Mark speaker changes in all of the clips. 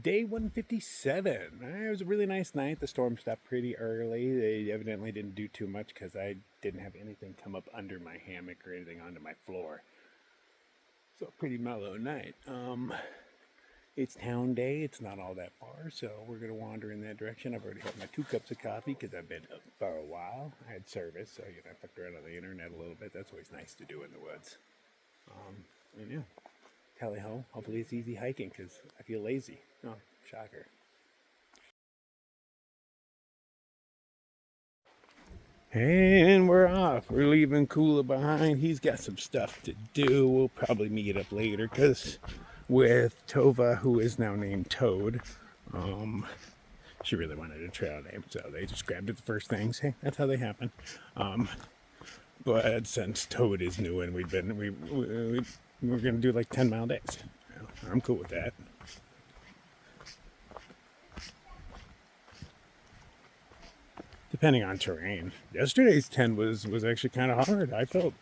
Speaker 1: Day 157. It was a really nice night. The storm stopped pretty early. They evidently didn't do too much because I didn't have anything come up under my hammock or anything onto my floor. So pretty mellow night. It's town day. It's not all that far, so we're going to wander in that direction. I've already had my 2 cups of coffee because I've been up for a while. I had service, so I fucked around on the internet a little bit. That's always nice to do in the woods. And yeah, tally ho. Hopefully it's easy hiking because I feel lazy. Oh, shocker. And we're off. We're leaving Kula behind. He's got some stuff to do. We'll probably meet up later because with Tova, who is now named Toad, she really wanted a trail name, so they just grabbed it the first things. Hey, that's how they happen. But since Toad is new and we're gonna do like 10-mile days, I'm cool with that. Depending on terrain. Yesterday's 10 was actually kind of hard. I felt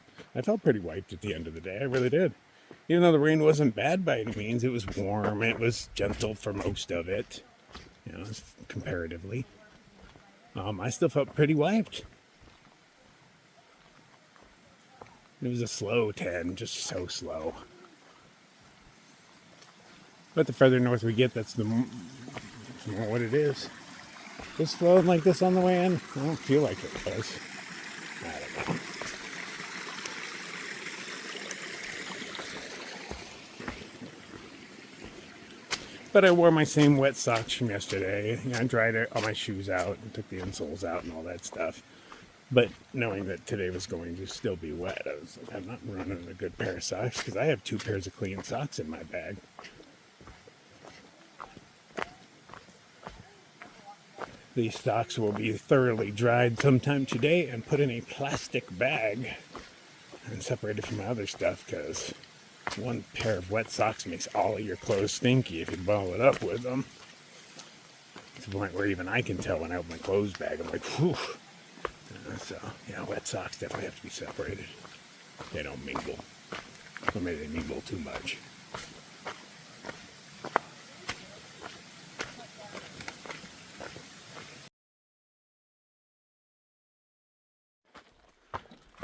Speaker 1: pretty wiped at the end of the day. I really did. Even though the rain wasn't bad by any means, it was warm. It was gentle for most of it, comparatively. I still felt pretty wiped. It was a slow 10, just so slow. But the further north we get, that's the more what it is. Just flowing like this on the way in, I don't feel like it was. I don't know. But I wore my same wet socks from yesterday. I dried all my shoes out and took the insoles out and all that stuff. But knowing that today was going to still be wet, I was like, I'm not running a good pair of socks because I have 2 pairs of clean socks in my bag. These socks will be thoroughly dried sometime today and put in a plastic bag and separated from my other stuff because 1 pair of wet socks makes all of your clothes stinky if you ball it up with them. To the point where even I can tell when I open my clothes bag, I'm like, whew. So, yeah, wet socks definitely have to be separated. They don't mingle. Or maybe they mingle too much.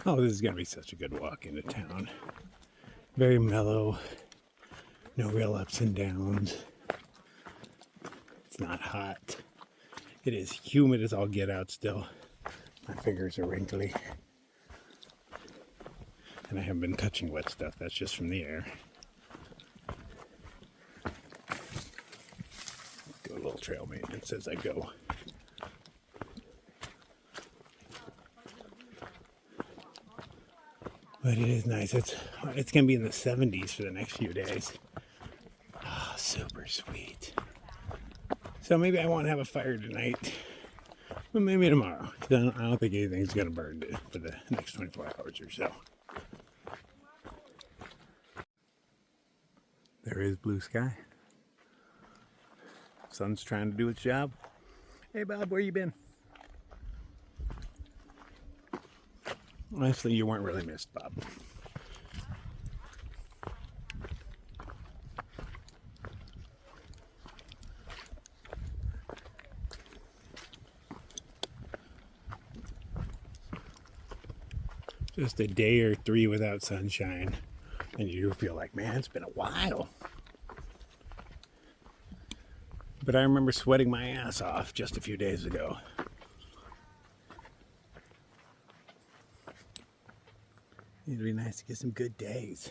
Speaker 1: Oh, this is going to be such a good walk into town. Very mellow. No real ups and downs. It's not hot. It is humid as all get out still. My fingers are wrinkly. And I haven't been touching wet stuff. That's just from the air. Do a little trail maintenance as I go. But it is nice. It's going to be in the 70s for the next few days. Oh, super sweet. So maybe I won't have a fire tonight. But maybe tomorrow. I don't think anything's going to burn for the next 24 hours or so. There is blue sky. Sun's trying to do its job. Hey Bob, where you been? Honestly, you weren't really missed, Bob. Just a day or 3 without sunshine, and you feel like, man, it's been a while. But I remember sweating my ass off just a few days ago. It'd be nice to get some good days.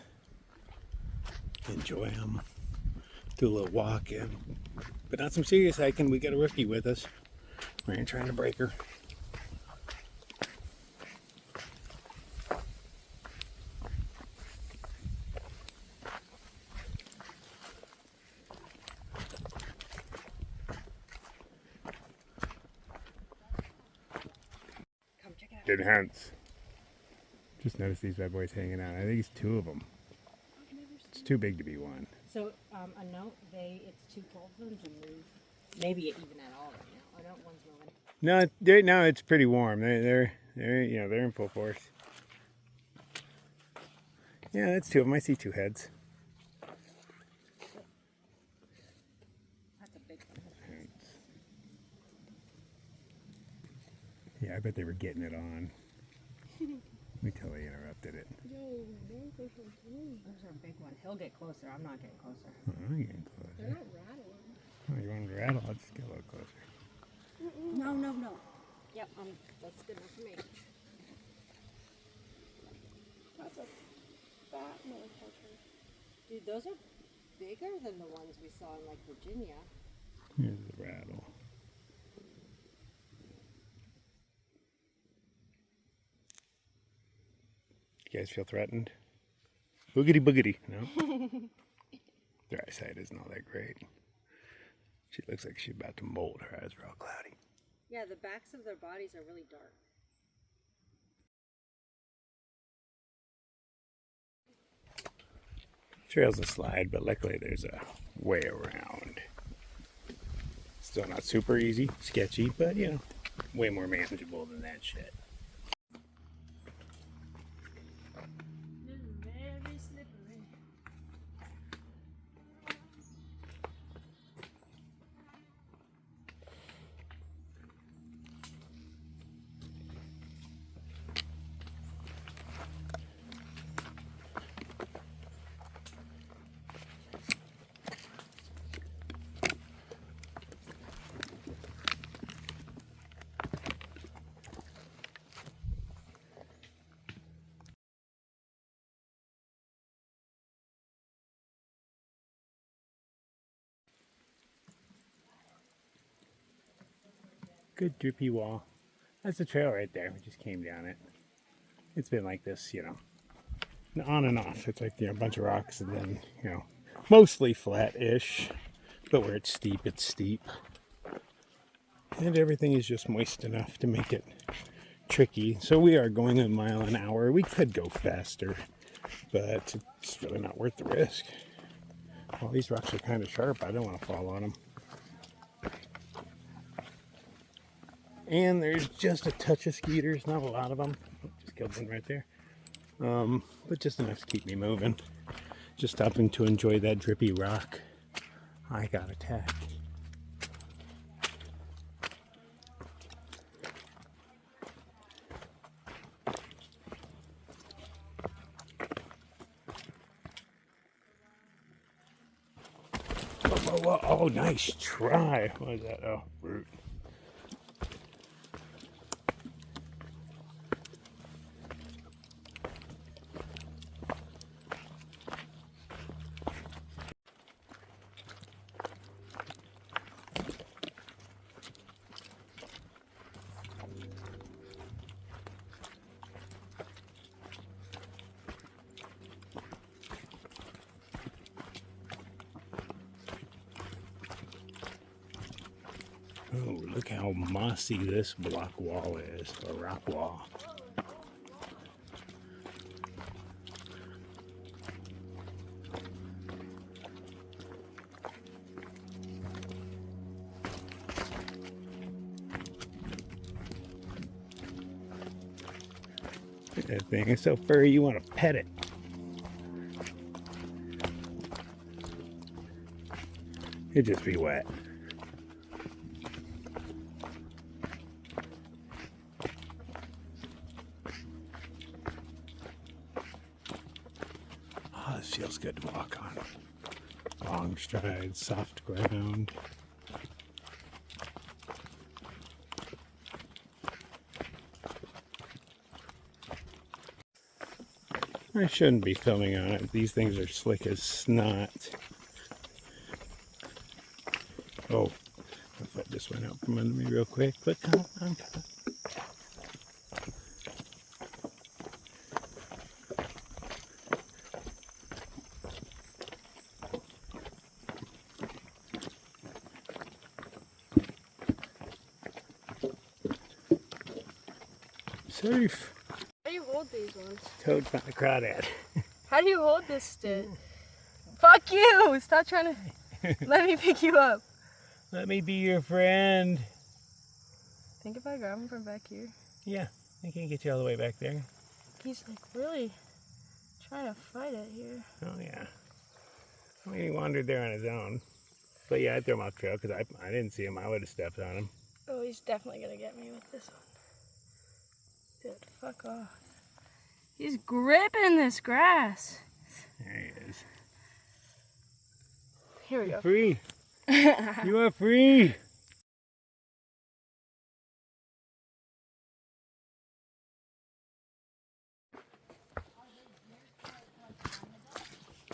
Speaker 1: Enjoy them. Do a little walking. But not some serious hiking. We got a rookie with us. We ain't trying to break her. Good hunts. Just noticed these bad boys hanging out. I think it's 2 of them. It's too big to be 1.
Speaker 2: So a note, it's too cold for them to move. Maybe even at all right now. I don't one's moving.
Speaker 1: No, it's pretty warm. They're in full force. Yeah, that's 2 of them. I see 2 heads.
Speaker 2: That's big one.
Speaker 1: Yeah, I bet they were getting it on. Until they interrupted it.
Speaker 2: Those are a big one. He'll get closer. I'm not getting closer.
Speaker 1: Oh, I'm getting closer.
Speaker 3: They're not rattling.
Speaker 1: Oh, you want to rattle? I'll just get a little closer.
Speaker 2: No, no, no. Yep, that's good enough for me.
Speaker 3: That's a fat motherfucker.
Speaker 2: Dude, those are bigger than the ones we saw in like Virginia.
Speaker 1: Here's the rattle. You guys feel threatened? Boogity boogity, no? Their eyesight isn't all that great. She looks like she's about to mold. Her eyes are all cloudy.
Speaker 2: Yeah, the backs of their bodies are really dark.
Speaker 1: Trail's a slide, but luckily there's a way around. Still not super easy, sketchy, but you know, way more manageable than that shit.
Speaker 3: This is very slippery.
Speaker 1: Good drippy wall. That's the trail right there. We just came down it. It's been like this, you know, on and off. It's like, you know, a bunch of rocks and then, you know, mostly flat-ish, but where it's steep, it's steep. And everything is just moist enough to make it tricky. So we are going a mile an hour. We could go faster, but it's really not worth the risk. All these rocks are kind of sharp. I don't want to fall on them. And there's just a touch of skeeters, not a lot of them. Oh, just killed one right there. But just enough to keep me moving. Just stopping to enjoy that drippy rock. I got attacked. Whoa, whoa, whoa. Oh, nice try. What is that? Oh, root. Oh, look how mossy this block wall is, or rock wall. That thing is so furry you want to pet it. It'd just be wet. Oh, this feels good to walk on. Long strides, soft ground. I shouldn't be filming on it. These things are slick as snot. Oh, my foot just went out from under me real quick, but come on, come on. Safe.
Speaker 3: How do you hold these ones?
Speaker 1: Toad found the crawdad.
Speaker 3: How do you hold this stick? Fuck you! Stop trying to let me pick you up.
Speaker 1: Let me be your friend.
Speaker 3: Think if I grab him from back here.
Speaker 1: Yeah, I can't get you all the way back there.
Speaker 3: He's like really trying to fight it here.
Speaker 1: Oh yeah. I mean, he wandered there on his own. But yeah, I'd throw him off trail because I didn't see him. I would have stepped on him.
Speaker 3: Oh, he's definitely gonna get me with this one. Dude, fuck off. He's gripping this grass.
Speaker 1: There he is.
Speaker 3: Here we go.
Speaker 1: Free. You are free.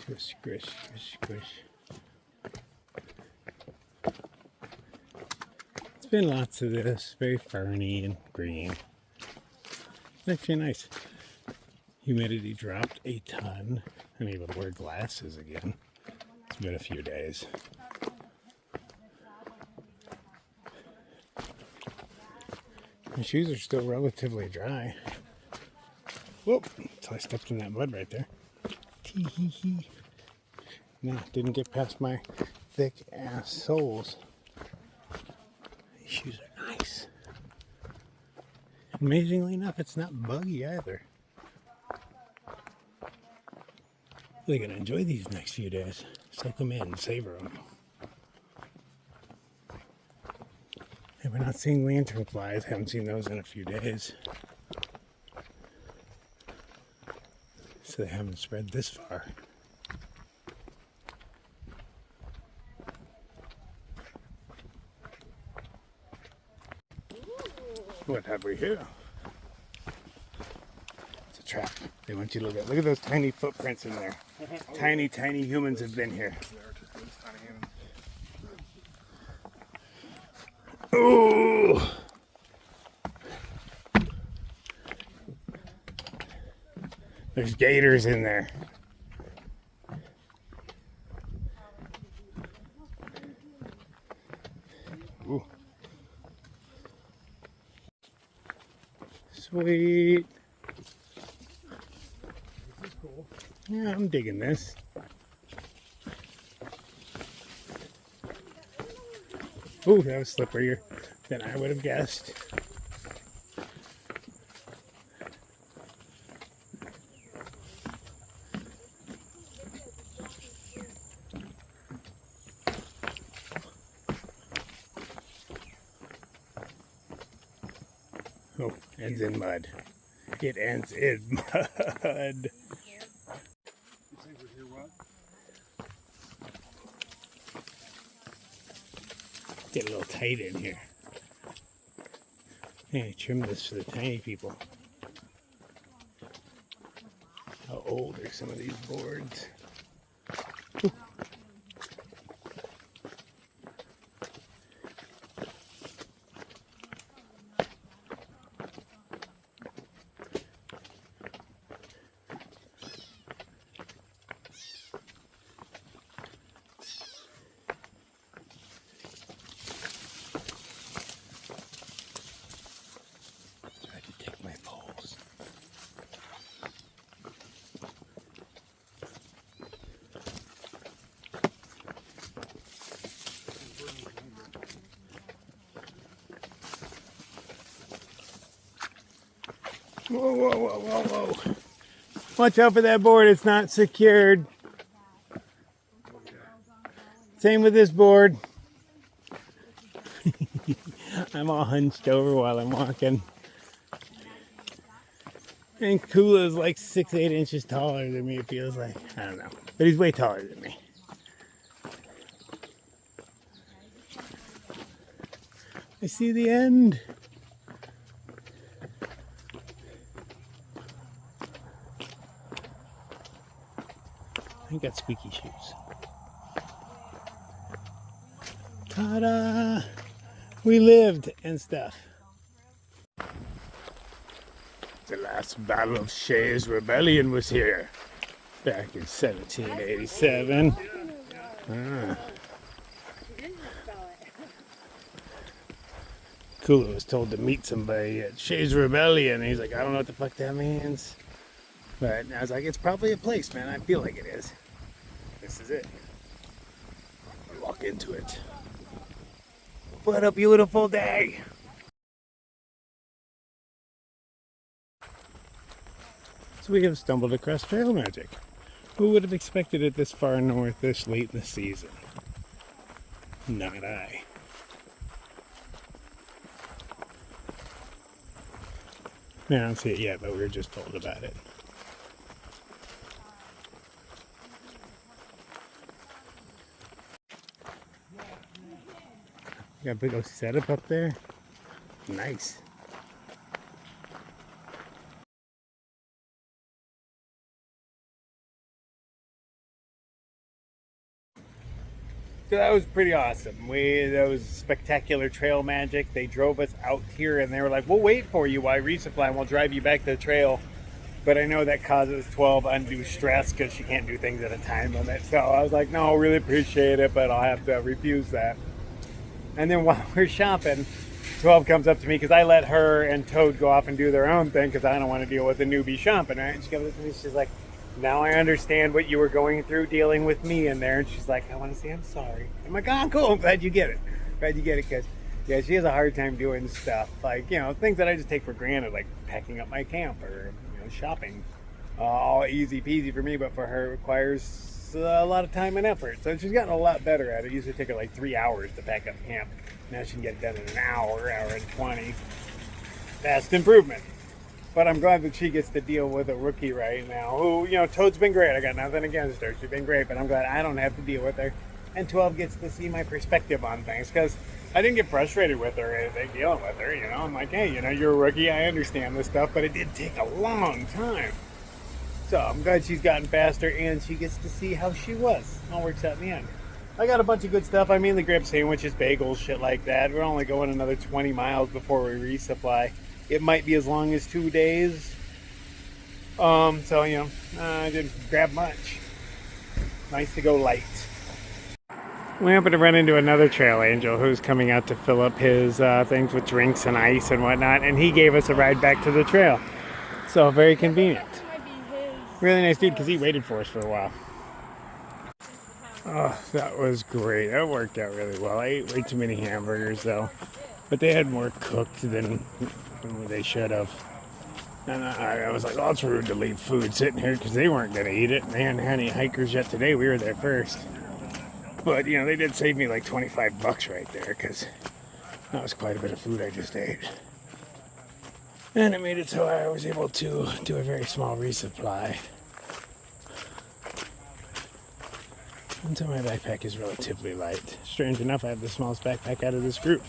Speaker 1: Squish, squish, squish, squish. It's been lots of this, very ferny and green. It's actually nice. Humidity dropped a ton. I'm able to wear glasses again. It's been a few days. My shoes are still relatively dry. Whoop! Until I stepped in that mud right there. Tee hee hee. No, didn't get past my thick ass soles. These shoes are nice. Amazingly enough, it's not buggy either. Really gonna enjoy these next few days. Soak them in and savor them. And we're not seeing lanternflies. Haven't seen those in a few days. So they haven't spread this far. What have we here? It's a trap. They want you to look at those tiny footprints in there. Tiny, tiny humans have been here. Ooh! There's gators in there. Ooh. Sweet. Yeah, I'm digging this. Ooh, that was slipperier than I would have guessed. Oh, ends in mud. It ends in mud. Get a little tight in here. Hey, trim this for the tiny people. How old are some of these boards? Ooh. Whoa, whoa, whoa, whoa, whoa. Watch out for that board, it's not secured. Same with this board. I'm all hunched over while I'm walking. And Kula's like 6'8" inches taller than me, it feels like. I don't know. But he's way taller than me. I see the end. I got squeaky shoes. Ta-da! We lived and stuff. The last battle of Shays Rebellion was here back in 1787. Kula was told to meet somebody at Shays Rebellion. He's like, I don't know what the fuck that means. But I was like, it's probably a place, man. I feel like it is. This is it. I walk into it. What a beautiful day. So we have stumbled across trail magic. Who would have expected it this far north, this late in the season? Not I. I don't see it yet, but we were just told about it. Got a big old setup up there. Nice. So that was pretty awesome. That was spectacular trail magic. They drove us out here and they were like, we'll wait for you while I resupply and we'll drive you back to the trail. But I know that causes 12 undue stress because she can't do things at a time limit. So I was like, no, really appreciate it, but I'll have to refuse that. And then while we're shopping, 12 comes up to me because I let her and Toad go off and do their own thing because I don't want to deal with the newbie shopping, right? And she comes up to me, she's like, now I understand what you were going through dealing with me in there. And she's like, I want to say I'm sorry. I'm like, oh, cool. I'm glad you get it. Glad you get it because, yeah, she has a hard time doing stuff like, you know, things that I just take for granted, like packing up my camp or, you know, shopping. All easy peasy for me, but for her it requires a lot of time and effort. So she's gotten a lot better at it. It used to take her like 3 hours to pack up camp. Now she can get it done in an hour, hour and 20. Vast improvement. But I'm glad that she gets to deal with a rookie right now who, you know, Toad's been great. I got nothing against her. She's been great, but I'm glad I don't have to deal with her. And 12 gets to see my perspective on things because I didn't get frustrated with her or anything dealing with her. You know, I'm like, hey, you know, you're a rookie. I understand this stuff, but it did take a long time. So I'm glad she's gotten faster and she gets to see how she was. All works out in the end. I got a bunch of good stuff. I mainly grab sandwiches, bagels, shit like that. We're only going another 20 miles before we resupply. It might be as long as 2 days. So, you know, I didn't grab much. Nice to go light. We happened to run into another trail angel who's coming out to fill up his things with drinks and ice and whatnot. And he gave us a ride back to the trail. So very convenient. Really nice dude because he waited for us for a while. Oh, that was great. That worked out really well. I ate way too many hamburgers though. But they had more cooked than they should have. And I was like, oh, it's rude to leave food sitting here because they weren't going to eat it. And they hadn't had any hikers yet today. We were there first. But, you know, they did save me like 25 bucks right there because that was quite a bit of food I just ate. And it made it so I was able to do a very small resupply. And so my backpack is relatively light. Strange enough, I have the smallest backpack out of this group.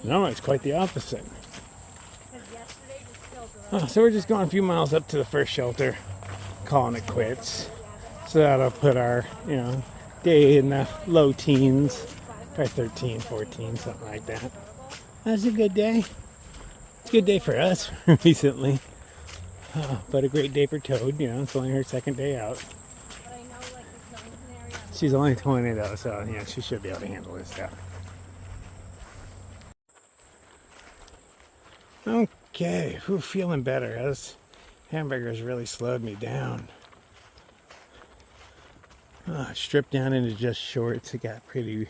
Speaker 1: No, it's quite the opposite. Oh, so we're just going a few miles up to the first shelter, calling it quits. So that'll put our, you know, day in the low teens, probably 13, 14, something like that. That's a good day. It's a good day for us recently. But a great day for Toad, you know, it's only her second day out. She's only 20 though, so yeah, she should be able to handle this stuff. Okay, feeling better. Those hamburgers really slowed me down. Stripped down into just shorts. It got pretty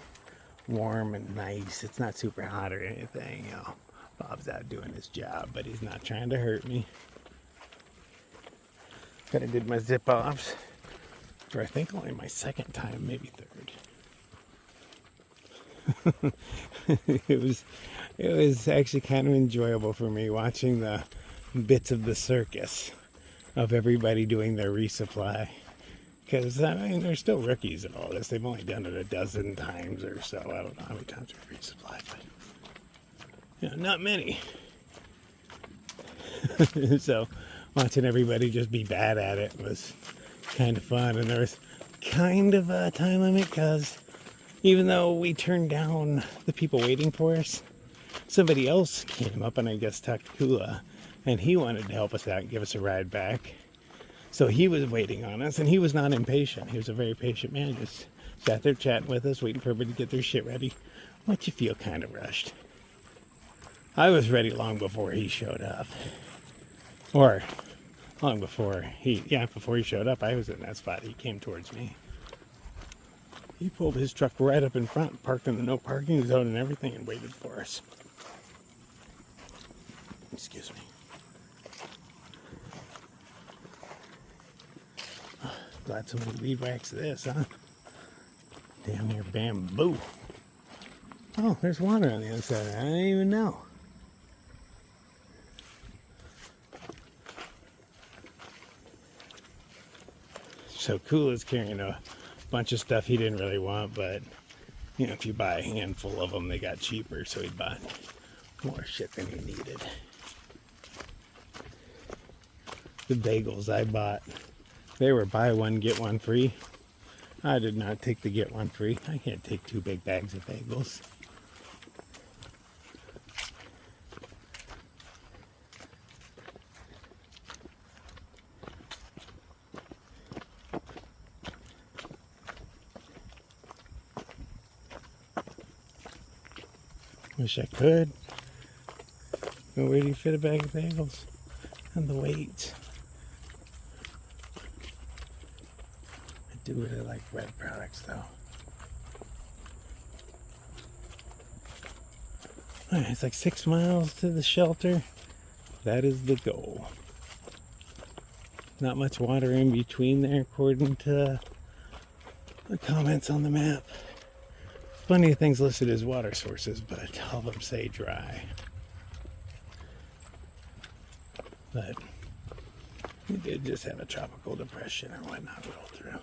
Speaker 1: warm and nice. It's not super hot or anything. You know, Bob's out doing his job, but he's not trying to hurt me. Kind of did my zip offs for I think only my second time, maybe third. It was actually kind of enjoyable for me watching the bits of the circus of everybody doing their resupply. Because, I mean, they're still rookies at all this. They've only done it a dozen times or so. I don't know how many times we've resupplied, but, you know, not many. So, watching everybody just be bad at it was kind of fun. And there was kind of a time limit because even though we turned down the people waiting for us, somebody else came up and I guess talked to Kula, and he wanted to help us out and give us a ride back. So he was waiting on us, and he was not impatient. He was a very patient man. Just sat there chatting with us, waiting for everybody to get their shit ready. But you feel kind of rushed. I was ready long before he showed up. Or long before before he showed up, I was in that spot. He came towards me. He pulled his truck right up in front, parked in the no parking zone and everything, and waited for us. Excuse me. Glad somebody weed waxed this, huh? Damn near bamboo. Oh, there's water on the other side. I didn't even know. So Cool is carrying a bunch of stuff he didn't really want, but you know, if you buy a handful of them, they got cheaper, so he bought more shit than he needed. The bagels I bought, they were buy one, get one free. I did not take the get one free. I can't take 2 big bags of bagels. Wish I could. But where do you fit a bag of bagels? And the weight. I do really like bread products though. Alright, it's like 6 miles to the shelter. That is the goal. Not much water in between there according to the comments on the map. Plenty of things listed as water sources, but all of them say dry. But we did just have a tropical depression or whatnot roll through.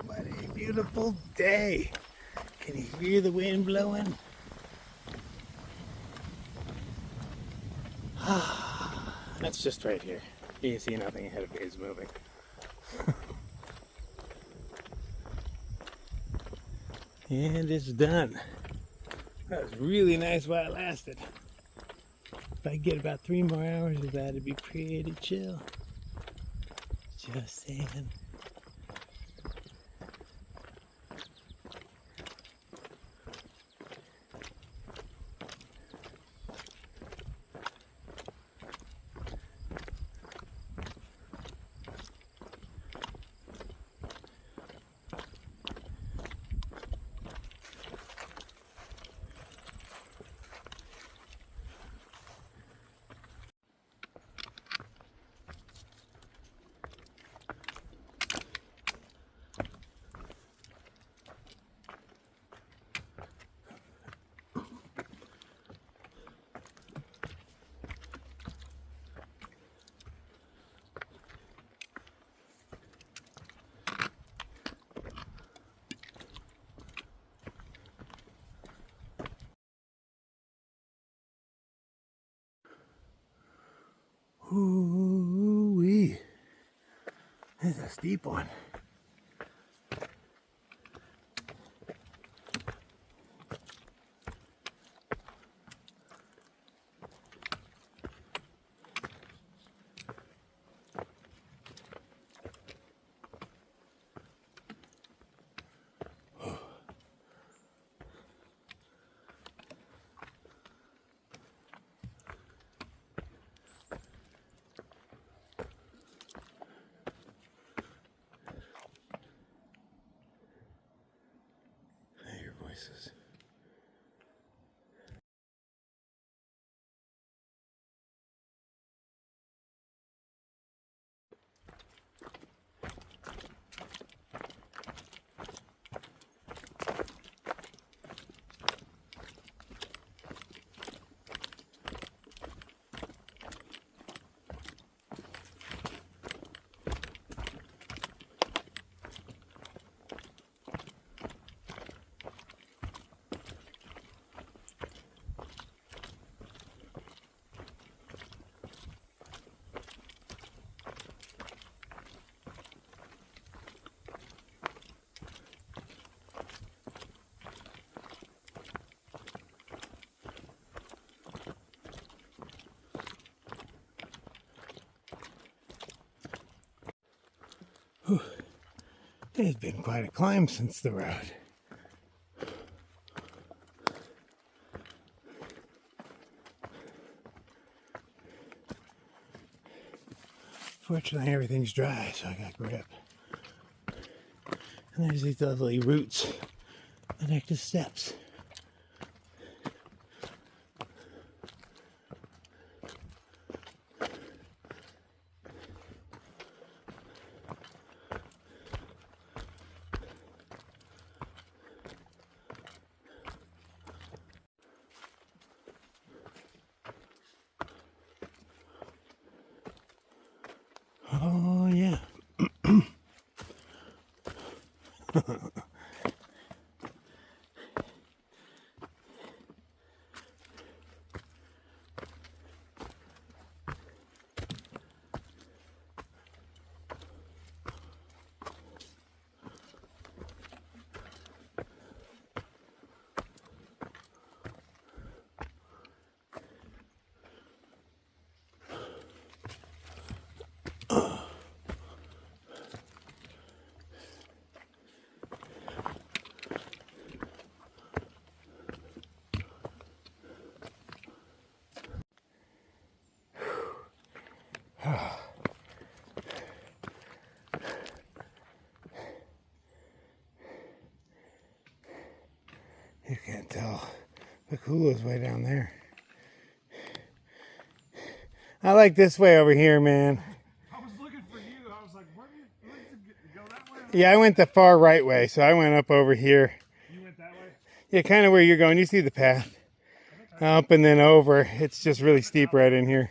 Speaker 1: What a beautiful day. Can you hear the wind blowing? That's just right here. You can see nothing ahead of me is moving. And it's done. That was really nice while it lasted. If I get about 3 more hours of that, it'd be pretty chill. Just saying. Ooh-wee. That's a steep one. I hear voices. Whew. It's been quite a climb since the road. Fortunately, everything's dry, so I got grip. And there's these lovely roots that act as steps. Oh, yeah. You can't tell. The hulu's way down there. I like this way over here, man.
Speaker 4: I was looking for you. I was like, where did it go that way?
Speaker 1: Yeah, I went the far right way, so I went up over here.
Speaker 4: You went that way?
Speaker 1: Yeah, kind of where you're going. You see the path. Up and then over. It's just really steep right in here.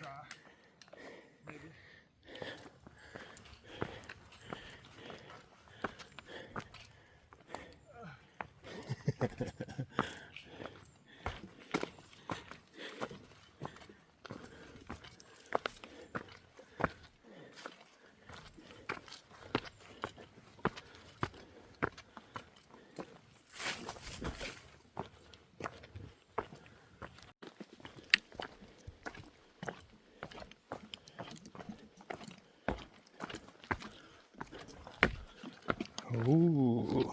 Speaker 1: Ooh.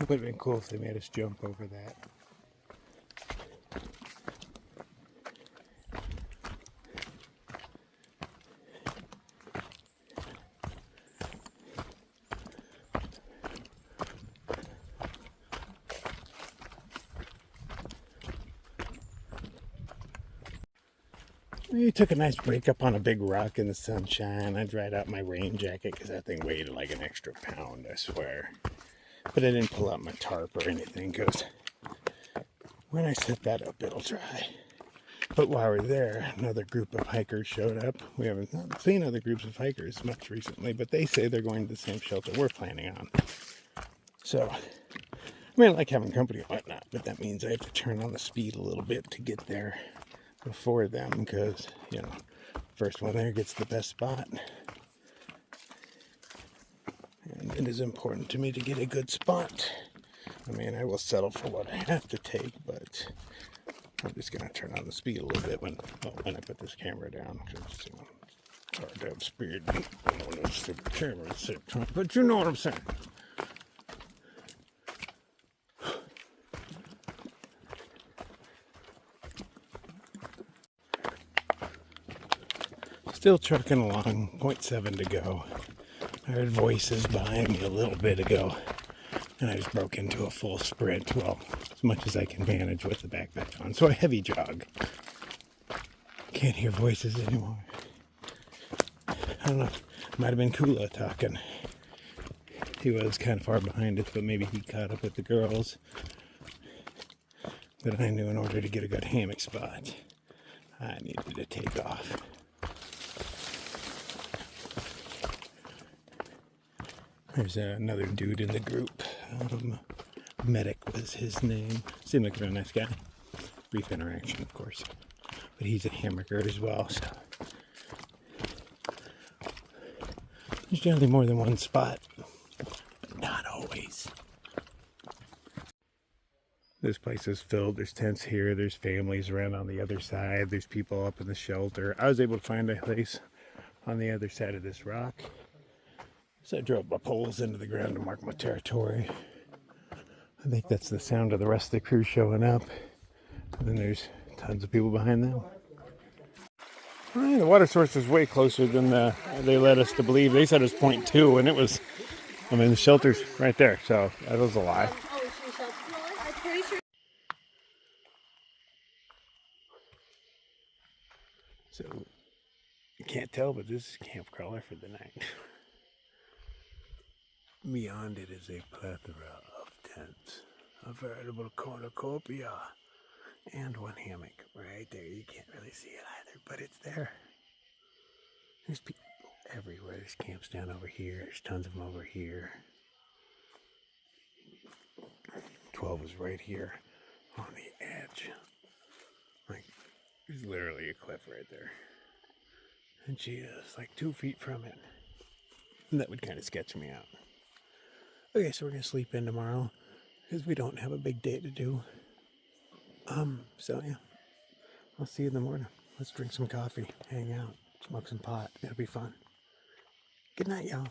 Speaker 1: It would have been cool if they made us jump over that. We took a nice break up on a big rock in the sunshine. I dried out my rain jacket because that thing weighed like an extra pound, I swear. But I didn't pull out my tarp or anything because when I set that up, it'll dry. But while we're there, another group of hikers showed up. We haven't seen other groups of hikers much recently, but they say they're going to the same shelter we're planning on. So, I mean, I like having company and whatnot, but that means I have to turn on the speed a little bit to get there before them because, you know, first one there gets the best spot. And it is important to me to get a good spot. I mean, I will settle for what I have to take, but I'm just going to turn on the speed a little bit when I put this camera down. Because, you know, it's hard to have speed when the stupid camera is sick. But you know what I'm saying. Still trucking along, 0.7 to go. I heard voices behind me a little bit ago, and I just broke into a full sprint, well, as much as I can manage with the backpack on. So a heavy jog. Can't hear voices anymore. I don't know, might have been Kula talking. He was kind of far behind us, but maybe he caught up with the girls that I knew in order to get a good hammock spot. I needed to take off. There's another dude in the group. Medic was his name. Seemed like a very nice guy. Brief interaction, of course. But he's a hammocker as well, so. There's generally more than one spot. Not always. This place is filled. There's tents here. There's families around on the other side. There's people up in the shelter. I was able to find a place on the other side of this rock. So I drove my poles into the ground to mark my territory. I think that's the sound of the rest of the crew showing up. And then there's tons of people behind them. Well, the water source is way closer than they led us to believe. They said it was 0.2, and it was, I mean, the shelter's right there, so that was a lie.
Speaker 3: I'm pretty sure.
Speaker 1: So, you can't tell, but this is Camp Crawler for the night. Beyond it is a plethora of tents, a veritable cornucopia, and one hammock right there. You can't really see it either, but it's there. There's people everywhere. There's camps down over here. There's tons of them over here. 12 is right here on the edge. Like, there's literally a cliff right there. And she is like 2 feet from it. And that would kind of sketch me out. Okay, so we're going to sleep in tomorrow because we don't have a big day to do. So yeah, I'll see you in the morning. Let's drink some coffee, hang out, smoke some pot. It'll be fun. Good night, y'all.